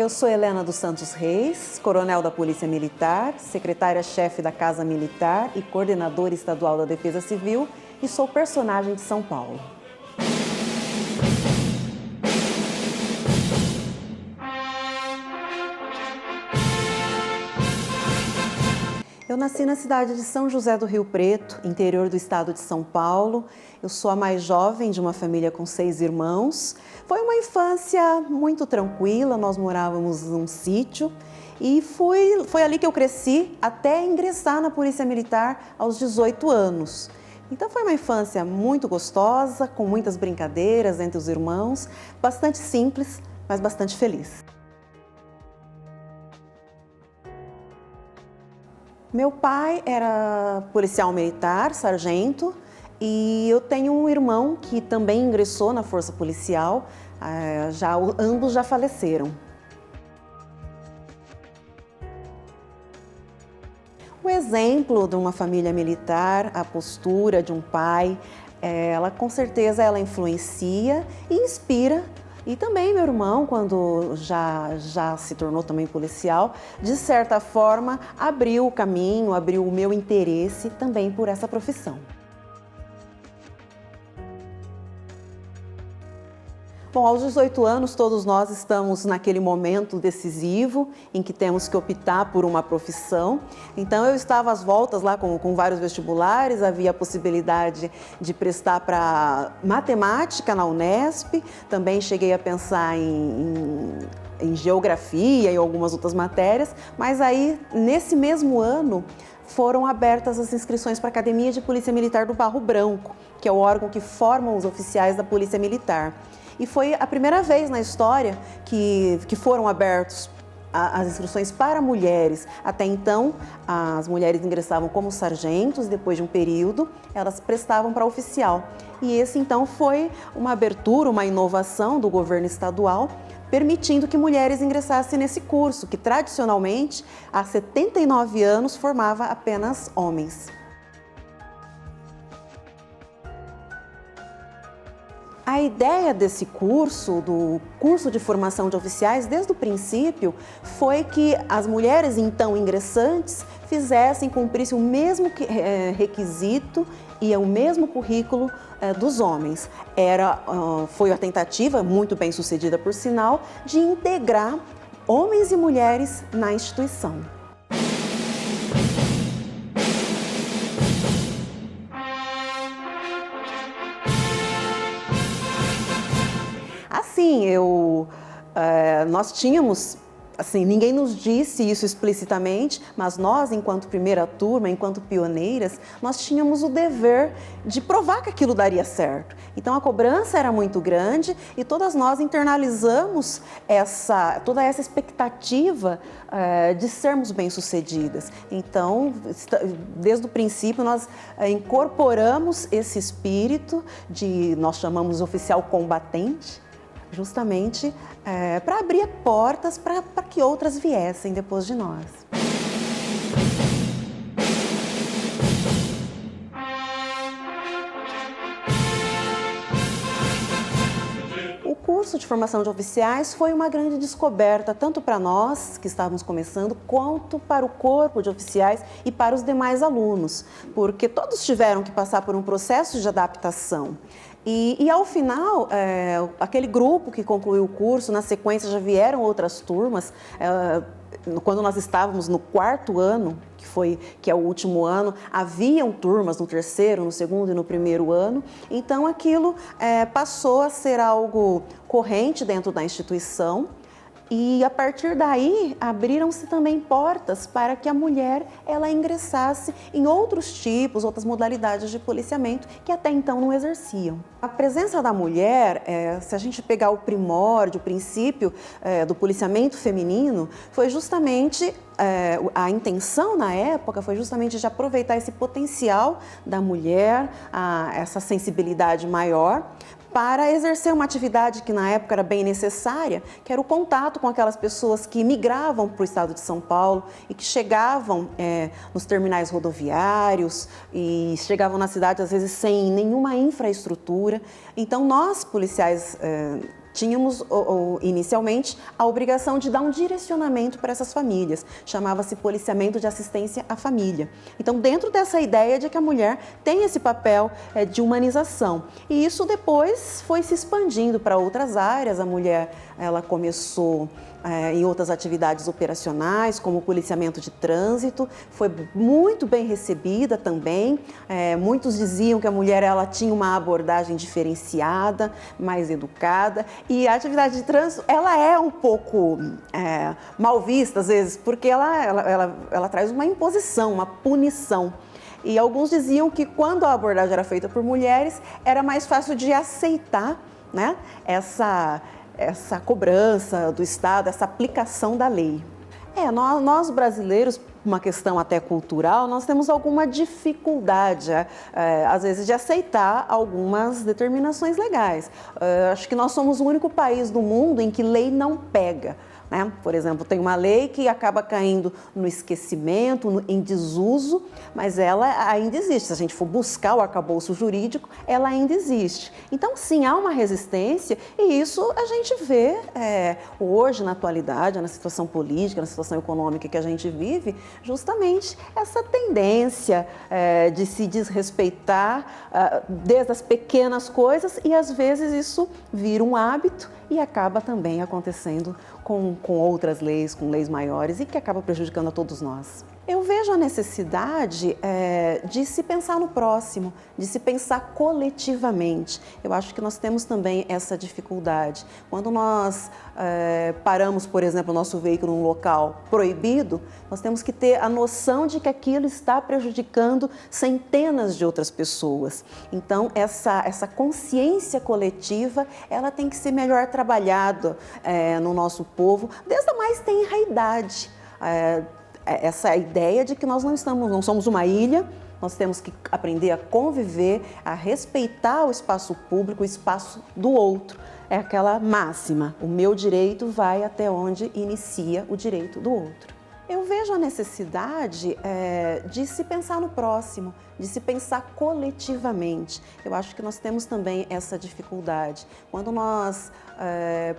Eu sou Helena dos Santos Reis, coronel da Polícia Militar, secretária-chefe da Casa Militar e coordenadora estadual da Defesa Civil e sou personagem de São Paulo. Eu nasci na cidade de São José do Rio Preto, interior do estado de São Paulo. Eu sou a mais jovem de uma família com 6 irmãos. Foi uma infância muito tranquila, nós morávamos num sítio e foi ali que eu cresci até ingressar na Polícia Militar aos 18 anos. Então foi uma infância muito gostosa, com muitas brincadeiras entre os irmãos, bastante simples, mas bastante feliz. Meu pai era policial militar, sargento, e eu tenho um irmão que também ingressou na força policial, ambos já faleceram. O exemplo de uma família militar, a postura de um pai, ela com certeza ela influencia e inspira. E também meu irmão, quando já se tornou também policial, de certa forma abriu o caminho, abriu o meu interesse também por essa profissão. Bom, aos 18 anos, todos nós estamos naquele momento decisivo em que temos que optar por uma profissão. Então, eu estava às voltas lá com vários vestibulares, havia a possibilidade de prestar para matemática na Unesp, também cheguei a pensar em geografia e algumas outras matérias, mas aí, nesse mesmo ano, foram abertas as inscrições para a Academia de Polícia Militar do Barro Branco, que é o órgão que forma os oficiais da Polícia Militar. E foi a primeira vez na história que foram abertas as inscrições para mulheres. Até então, as mulheres ingressavam como sargentos, depois de um período, elas prestavam para oficial. E esse, então, foi uma abertura, uma inovação do governo estadual, permitindo que mulheres ingressassem nesse curso, que tradicionalmente, há 79 anos, formava apenas homens. A ideia desse curso, do curso de formação de oficiais, desde o princípio, foi que as mulheres então ingressantes cumprissem o mesmo requisito e o mesmo currículo dos homens. Foi a tentativa, muito bem sucedida por sinal, de integrar homens e mulheres na instituição. Assim, nós tínhamos, assim, ninguém nos disse isso explicitamente, mas nós, enquanto primeira turma, enquanto pioneiras, nós tínhamos o dever de provar que aquilo daria certo. Então, a cobrança era muito grande e todas nós internalizamos toda essa expectativa de sermos bem-sucedidas. Então, desde o princípio, nós incorporamos esse espírito nós chamamos de oficial combatente, justamente para abrir portas para que outras viessem depois de nós. O curso de formação de oficiais foi uma grande descoberta, tanto para nós, que estávamos começando, quanto para o corpo de oficiais e para os demais alunos, porque todos tiveram que passar por um processo de adaptação. E ao final, aquele grupo que concluiu o curso, na sequência já vieram outras turmas. Quando nós estávamos no 4º ano, que é o último ano, haviam turmas no 3º, no 2º e no 1º ano. Então aquilo passou a ser algo corrente dentro da instituição. E a partir daí abriram-se também portas para que a mulher ela ingressasse em outros tipos, outras modalidades de policiamento que até então não exerciam. A presença da mulher, se a gente pegar o primórdio, o princípio do policiamento feminino, foi justamente a intenção na época foi justamente de aproveitar esse potencial da mulher, essa sensibilidade maior, para exercer uma atividade que na época era bem necessária, que era o contato com aquelas pessoas que migravam para o estado de São Paulo e que chegavam nos terminais rodoviários e chegavam na cidade às vezes sem nenhuma infraestrutura. Então nós, policiais tínhamos inicialmente a obrigação de dar um direcionamento para essas famílias, chamava-se policiamento de assistência à família. Então, dentro dessa ideia de que a mulher tem esse papel de humanização, e isso depois foi se expandindo para outras áreas. A mulher, ela começou em outras atividades operacionais, como o policiamento de trânsito, foi muito bem recebida também. Muitos diziam que a mulher, ela tinha uma abordagem diferenciada, mais educada, e a atividade de trânsito, ela é um pouco mal vista às vezes, porque ela traz uma imposição, uma punição. E alguns diziam que quando a abordagem era feita por mulheres, era mais fácil de aceitar, né, essa cobrança do Estado, essa aplicação da lei. Nós brasileiros, uma questão até cultural, nós temos alguma dificuldade, às vezes, de aceitar algumas determinações legais. Acho que nós somos o único país do mundo em que lei não pega. Né? Por exemplo, tem uma lei que acaba caindo no esquecimento, em desuso, mas ela ainda existe. Se a gente for buscar o arcabouço jurídico, ela ainda existe. Então, sim, há uma resistência, e isso a gente vê hoje, na atualidade, na situação política, na situação econômica que a gente vive, justamente essa tendência de se desrespeitar desde as pequenas coisas, e às vezes isso vira um hábito e acaba também acontecendo com outras leis, com leis maiores, e que acaba prejudicando a todos nós. Eu vejo a necessidade de se pensar no próximo, de se pensar coletivamente. Eu acho que nós temos também essa dificuldade. Quando nós paramos, por exemplo, o nosso veículo num local proibido, nós temos que ter a noção de que aquilo está prejudicando centenas de outras pessoas. Então, essa consciência coletiva, ela tem que ser melhor trabalhada no nosso povo, desde a mais tenra idade. Essa ideia de que nós não somos uma ilha, nós temos que aprender a conviver, a respeitar o espaço público, o espaço do outro. É aquela máxima, o meu direito vai até onde inicia o direito do outro. Eu vejo a necessidade de se pensar no próximo, de se pensar coletivamente. Eu acho que nós temos também essa dificuldade. Quando nós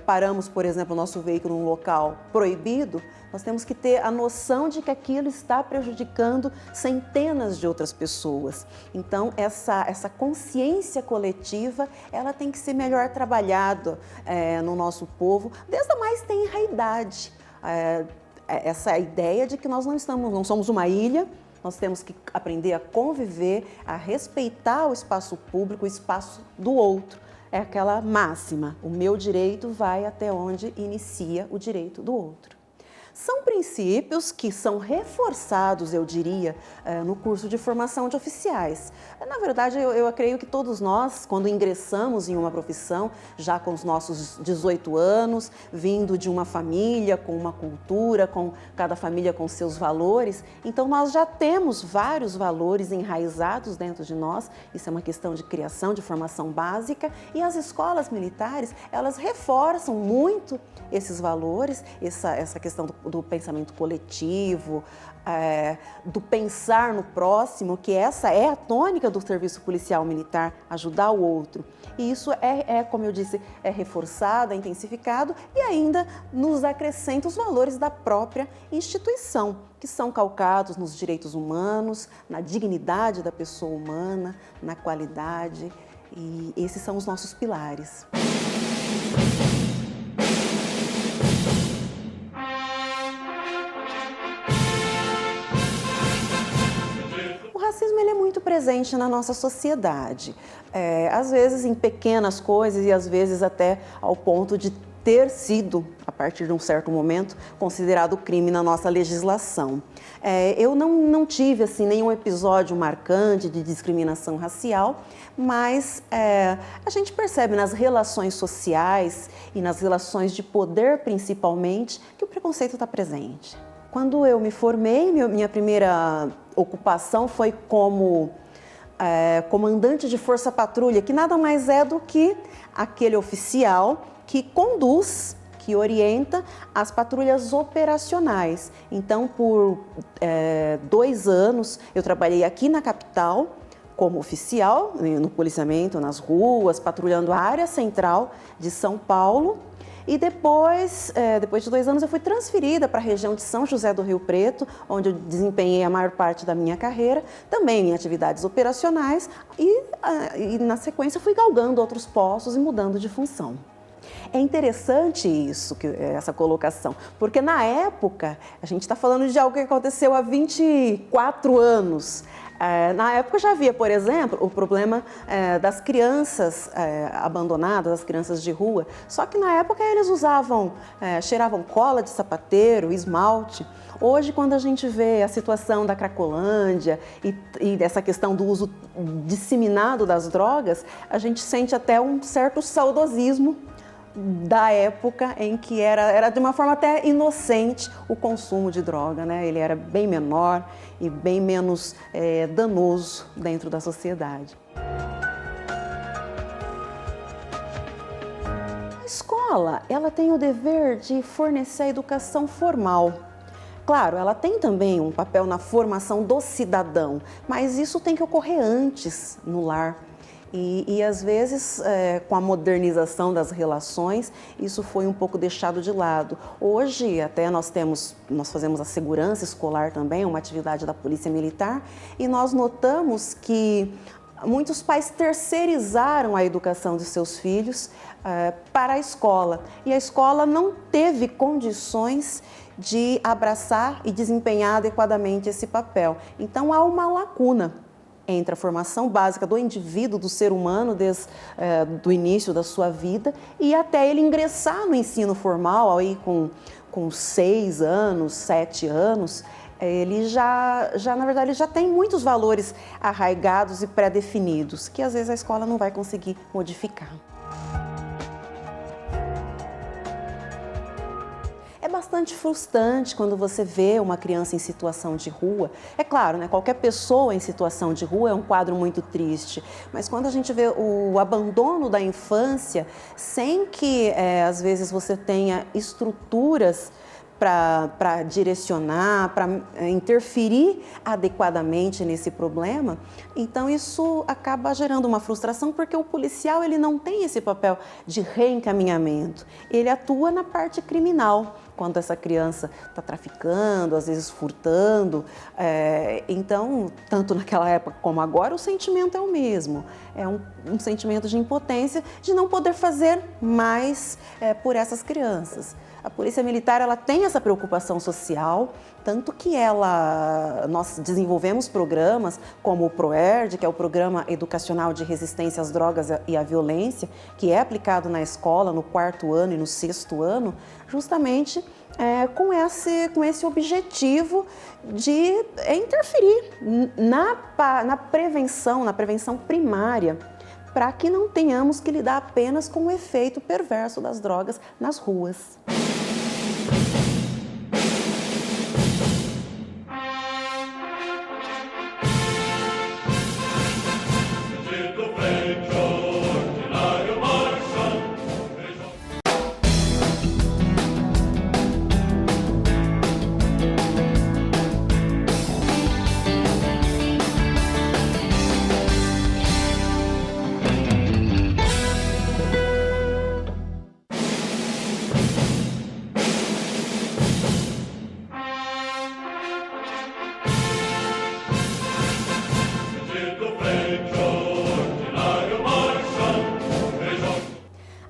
paramos, por exemplo, o nosso veículo num local proibido, nós temos que ter a noção de que aquilo está prejudicando centenas de outras pessoas. Então, essa consciência coletiva, ela tem que ser melhor trabalhada no nosso povo, desde a mais tenra idade. Essa ideia de que nós não somos uma ilha, nós temos que aprender a conviver, a respeitar o espaço público, o espaço do outro. É aquela máxima, o meu direito vai até onde inicia o direito do outro. São princípios que são reforçados, eu diria, no curso de formação de oficiais. Na verdade, eu creio que todos nós, quando ingressamos em uma profissão, já com os nossos 18 anos, vindo de uma família, com uma cultura, com cada família com seus valores, então nós já temos vários valores enraizados dentro de nós. Isso é uma questão de criação, de formação básica, e as escolas militares, elas reforçam muito esses valores, essa questão do pensamento coletivo, do pensar no próximo, que essa é a tônica do serviço policial militar, ajudar o outro. E isso como eu disse, é reforçado, é intensificado e ainda nos acrescenta os valores da própria instituição, que são calcados nos direitos humanos, na dignidade da pessoa humana, na qualidade, e esses são os nossos pilares. O racismo, ele é muito presente na nossa sociedade, às vezes em pequenas coisas e às vezes até ao ponto de ter sido, a partir de um certo momento, considerado crime na nossa legislação. Eu não tive assim, nenhum episódio marcante de discriminação racial, mas a gente percebe nas relações sociais e nas relações de poder, principalmente, que o preconceito está presente. Quando eu me formei, minha primeira ocupação foi como comandante de força patrulha, que nada mais é do que aquele oficial que conduz, que orienta as patrulhas operacionais. Então, por 2 anos, eu trabalhei aqui na capital, como oficial no policiamento, nas ruas, patrulhando a área central de São Paulo. E depois de 2 anos, eu fui transferida para a região de São José do Rio Preto, onde eu desempenhei a maior parte da minha carreira, também em atividades operacionais, e na sequência fui galgando outros postos e mudando de função. É interessante isso, essa colocação, porque na época, a gente está falando de algo que aconteceu há 24 anos. Na época já havia, por exemplo, o problema das crianças abandonadas, das crianças de rua, só que na época eles cheiravam cola de sapateiro, esmalte. Hoje, quando a gente vê a situação da Cracolândia e dessa questão do uso disseminado das drogas, a gente sente até um certo saudosismo da época em que era de uma forma até inocente o consumo de droga, né? Ele era bem menor e bem menos danoso dentro da sociedade. A escola, ela tem o dever de fornecer a educação formal. Claro, ela tem também um papel na formação do cidadão, mas isso tem que ocorrer antes no lar. E às vezes, com a modernização das relações, isso foi um pouco deixado de lado. Hoje, até nós fazemos a segurança escolar também, uma atividade da Polícia Militar, e nós notamos que muitos pais terceirizaram a educação de seus filhos para a escola. E a escola não teve condições de abraçar e desempenhar adequadamente esse papel. Então, há uma lacuna entre a formação básica do indivíduo, do ser humano, desde do início da sua vida, e até ele ingressar no ensino formal, aí com 6 anos, 7 anos, ele na verdade, já tem muitos valores arraigados e pré-definidos, que às vezes a escola não vai conseguir modificar. É bastante frustrante quando você vê uma criança em situação de rua. É claro, né, qualquer pessoa em situação de rua é um quadro muito triste, mas quando a gente vê o abandono da infância, sem que às vezes você tenha estruturas para direcionar, para interferir adequadamente nesse problema, então isso acaba gerando uma frustração, porque o policial ele não tem esse papel de reencaminhamento, ele atua na parte criminal, quando essa criança está traficando, às vezes furtando, então, tanto naquela época como agora, o sentimento é o mesmo, é um sentimento de impotência, de não poder fazer mais por essas crianças. A Polícia Militar ela tem essa preocupação social, tanto que nós desenvolvemos programas como o PROERD, que é o Programa Educacional de Resistência às Drogas e à Violência, que é aplicado na escola no 4º ano e no 6º ano, justamente com esse objetivo de interferir na prevenção primária, para que não tenhamos que lidar apenas com o efeito perverso das drogas nas ruas.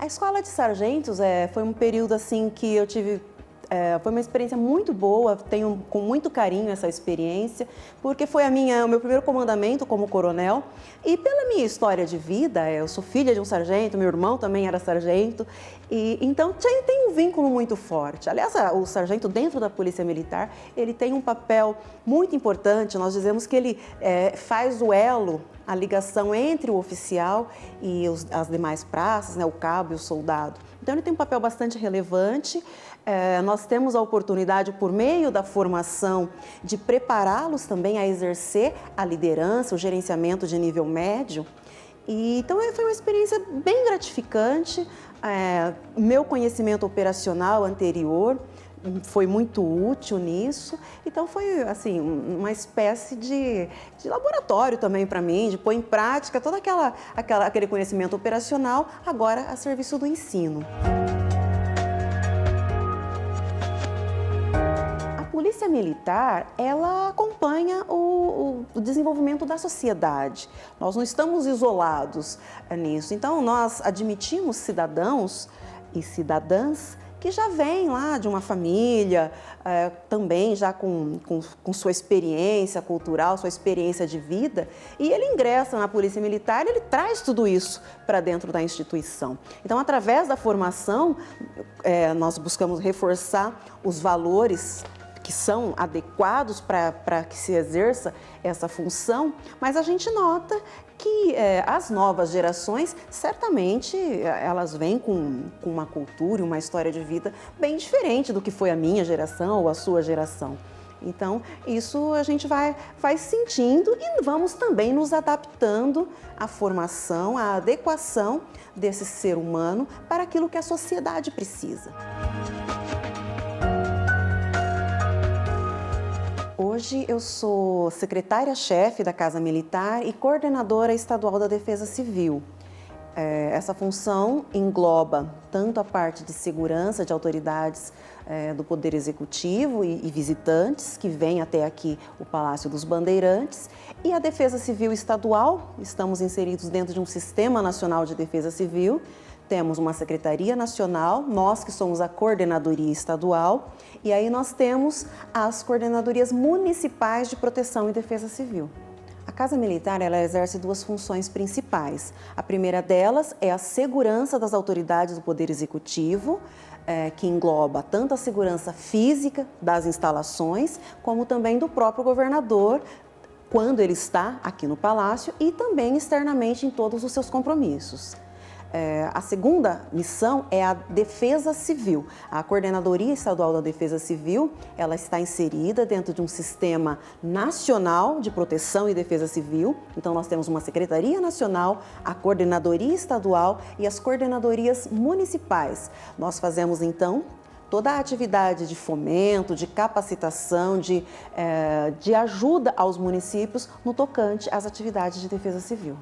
A escola de sargentos foi um período assim que eu tive, foi uma experiência muito boa, tenho com muito carinho essa experiência, porque foi o meu primeiro comandamento como coronel, e pela minha história de vida, eu sou filha de um sargento, meu irmão também era sargento, e então tem um vínculo muito forte. Aliás, o sargento dentro da Polícia Militar, ele tem um papel muito importante, nós dizemos que ele faz o elo, a ligação entre o oficial e as demais praças, né, o cabo e o soldado. Então, ele tem um papel bastante relevante. Nós temos a oportunidade, por meio da formação, de prepará-los também a exercer a liderança, o gerenciamento de nível médio. Então, foi uma experiência bem gratificante. Meu conhecimento operacional anterior foi muito útil nisso. Então foi assim uma espécie de laboratório também para mim, de pôr em prática todo aquele conhecimento operacional agora a serviço do ensino. A Polícia Militar, ela acompanha o desenvolvimento da sociedade. Nós não estamos isolados nisso. Então, nós admitimos cidadãos e cidadãs que já vêm lá de uma família, também já com sua experiência cultural, sua experiência de vida, e ele ingressa na Polícia Militar e ele traz tudo isso para dentro da instituição. Então, através da formação, nós buscamos reforçar os valores que são adequados para que se exerça essa função, mas a gente nota que as novas gerações, certamente, elas vêm com uma cultura e uma história de vida bem diferente do que foi a minha geração ou a sua geração. Então, isso a gente vai sentindo e vamos também nos adaptando à formação, à adequação desse ser humano para aquilo que a sociedade precisa. Hoje eu sou secretária-chefe da Casa Militar e coordenadora estadual da Defesa Civil. Essa função engloba tanto a parte de segurança de autoridades do Poder Executivo e visitantes que vêm até aqui o Palácio dos Bandeirantes e a Defesa Civil Estadual. Estamos inseridos dentro de um Sistema Nacional de Defesa Civil. Temos uma Secretaria Nacional, nós que somos a Coordenadoria Estadual, e aí nós temos as Coordenadorias Municipais de Proteção e Defesa Civil. A Casa Militar, ela exerce duas funções principais. A primeira delas é a segurança das autoridades do Poder Executivo, que engloba tanto a segurança física das instalações, como também do próprio governador, quando ele está aqui no Palácio, e também externamente em todos os seus compromissos. A segunda missão é a Defesa Civil. A Coordenadoria Estadual da Defesa Civil, ela está inserida dentro de um sistema nacional de proteção e defesa civil. Então, nós temos uma Secretaria Nacional, a Coordenadoria Estadual e as Coordenadorias Municipais. Nós fazemos, então, toda a atividade de fomento, de capacitação, de ajuda aos municípios no tocante às atividades de defesa civil.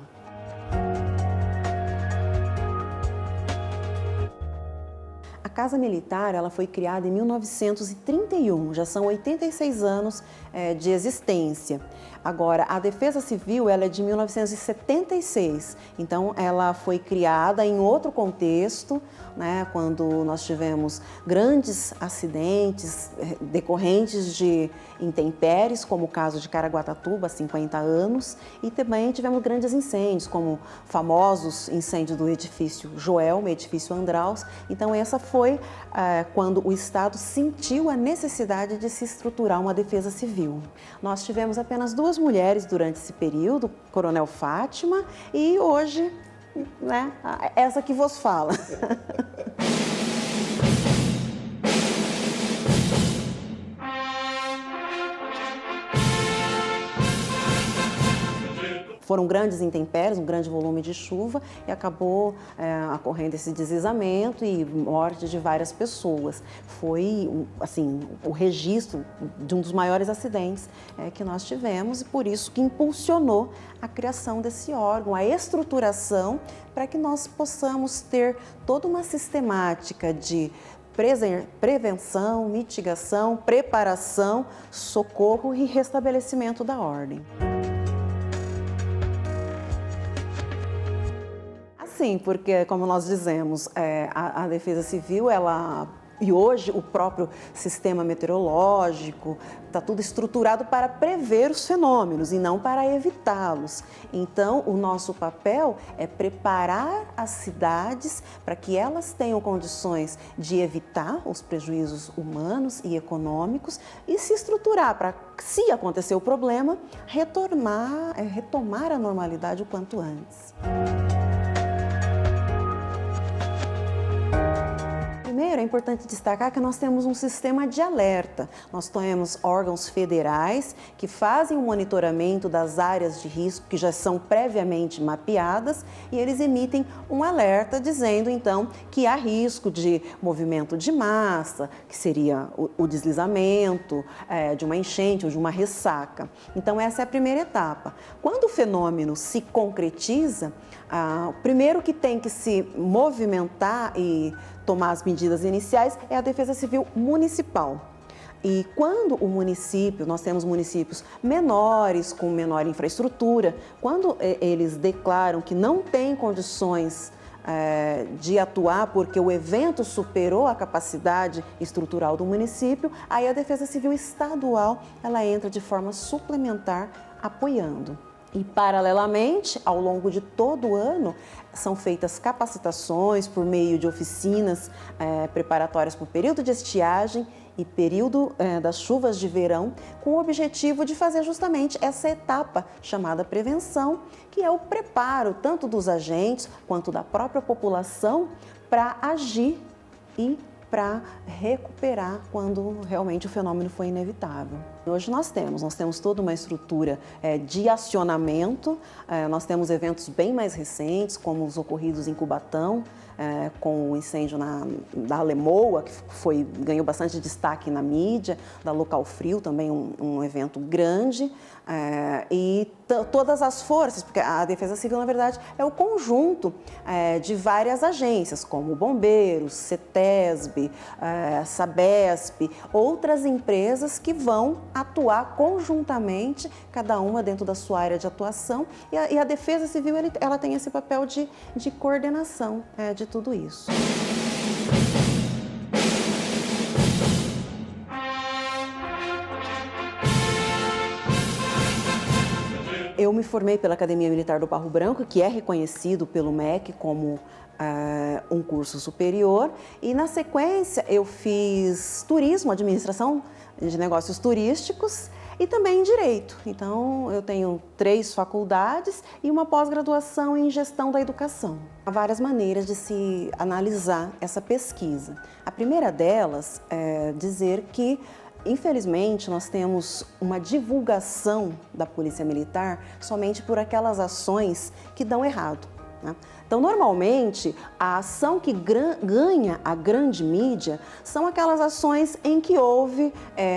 A Casa Militar, ela foi criada em 1931, já são 86 anos de existência. Agora, a Defesa Civil, ela é de 1976, então ela foi criada em outro contexto, né, quando nós tivemos grandes acidentes decorrentes de intempéries, como o caso de Caraguatatuba, há 50 anos, e também tivemos grandes incêndios, como famosos incêndios do edifício Joelma, edifício Andraus. Então, essa foi quando o Estado sentiu a necessidade de se estruturar uma defesa civil. Nós tivemos apenas duas mulheres durante esse período, Coronel Fátima e hoje, né, essa que vos fala. Foram grandes intempéries, um grande volume de chuva e acabou ocorrendo esse deslizamento e morte de várias pessoas. Foi, assim, o registro de um dos maiores acidentes que nós tivemos e por isso que impulsionou a criação desse órgão, a estruturação para que nós possamos ter toda uma sistemática de prevenção, mitigação, preparação, socorro e restabelecimento da ordem. Sim, porque, como nós dizemos, a Defesa Civil, e hoje o próprio sistema meteorológico está tudo estruturado para prever os fenômenos e não para evitá-los. Então, o nosso papel é preparar as cidades para que elas tenham condições de evitar os prejuízos humanos e econômicos e se estruturar para, se acontecer o problema, retomar a normalidade o quanto antes. Primeiro, é importante destacar que nós temos um sistema de alerta. Nós temos órgãos federais que fazem o monitoramento das áreas de risco que já são previamente mapeadas e eles emitem um alerta dizendo, então, que há risco de movimento de massa, que seria o deslizamento, de uma enchente ou de uma ressaca. Então, essa é a primeira etapa. Quando o fenômeno se concretiza, o primeiro que tem que se movimentar e tomar as medidas iniciais é a Defesa Civil Municipal. E quando o município, nós temos municípios menores, com menor infraestrutura, quando eles declaram que não têm condições de atuar porque o evento superou a capacidade estrutural do município, aí a Defesa Civil Estadual, ela entra de forma suplementar apoiando. E, paralelamente, ao longo de todo o ano, são feitas capacitações por meio de oficinas preparatórias para o período de estiagem e período das chuvas de verão, com o objetivo de fazer justamente essa etapa chamada prevenção, que é o preparo tanto dos agentes quanto da própria população para agir e para recuperar quando realmente o fenômeno foi inevitável. Hoje nós temos toda uma estrutura de acionamento, nós temos eventos bem mais recentes, como os ocorridos em Cubatão, com o incêndio da Alemoa, que ganhou bastante destaque na mídia, da Local Frio, também um evento grande, e todas as forças, porque a Defesa Civil, na verdade, é o conjunto de várias agências, como Bombeiros, CETESB, Sabesp, outras empresas que vão atuar conjuntamente, cada uma dentro da sua área de atuação, e a Defesa Civil ela tem esse papel de coordenação de tudo isso. Eu me formei pela Academia Militar do Barro Branco, que é reconhecido pelo MEC como um curso superior, e na sequência eu fiz turismo, administração de negócios turísticos e também direito. Então eu tenho 3 faculdades e uma pós-graduação em gestão da educação. Há várias maneiras de se analisar essa pesquisa. A primeira delas é dizer que, infelizmente, nós temos uma divulgação da Polícia Militar somente por aquelas ações que dão errado, né? Então, normalmente, a ação que ganha a grande mídia são aquelas ações em que houve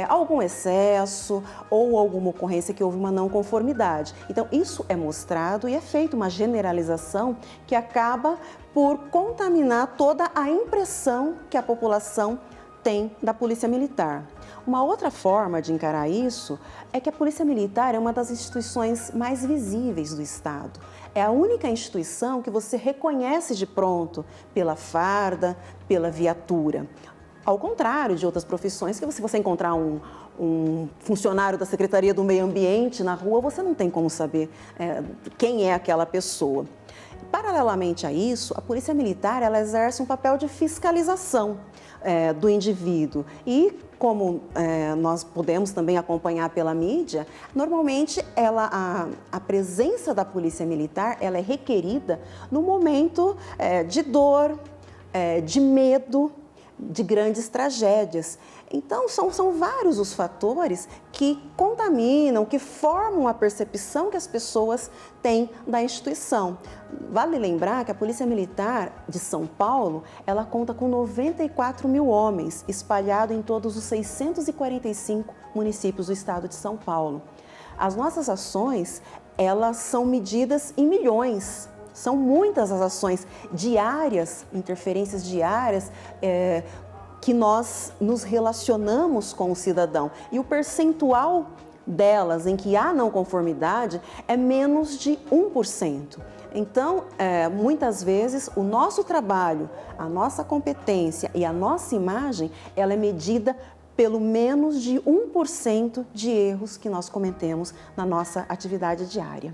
algum excesso ou alguma ocorrência que houve uma não conformidade. Então, isso é mostrado e é feita uma generalização que acaba por contaminar toda a impressão que a população tem da Polícia Militar. Uma outra forma de encarar isso é que a Polícia Militar é uma das instituições mais visíveis do Estado. É a única instituição que você reconhece de pronto pela farda, pela viatura. Ao contrário de outras profissões, que se você encontrar um funcionário da Secretaria do Meio Ambiente na rua, você não tem como saber quem é aquela pessoa. Paralelamente a isso, a Polícia Militar ela exerce um papel de fiscalização do indivíduo e, como nós podemos também acompanhar pela mídia, normalmente a presença da Polícia Militar ela é requerida no momento de dor, de medo, de grandes tragédias. Então, são vários os fatores que contaminam, que formam a percepção que as pessoas têm da instituição. Vale lembrar que a Polícia Militar de São Paulo, ela conta com 94 mil homens espalhados em todos os 645 municípios do estado de São Paulo. As nossas ações, elas são medidas em milhões. São muitas as ações diárias, interferências diárias, que nós nos relacionamos com o cidadão. E o percentual delas em que há não conformidade é menos de 1%. Então, muitas vezes, o nosso trabalho, a nossa competência e a nossa imagem, ela é medida pelo menos de 1% de erros que nós cometemos na nossa atividade diária.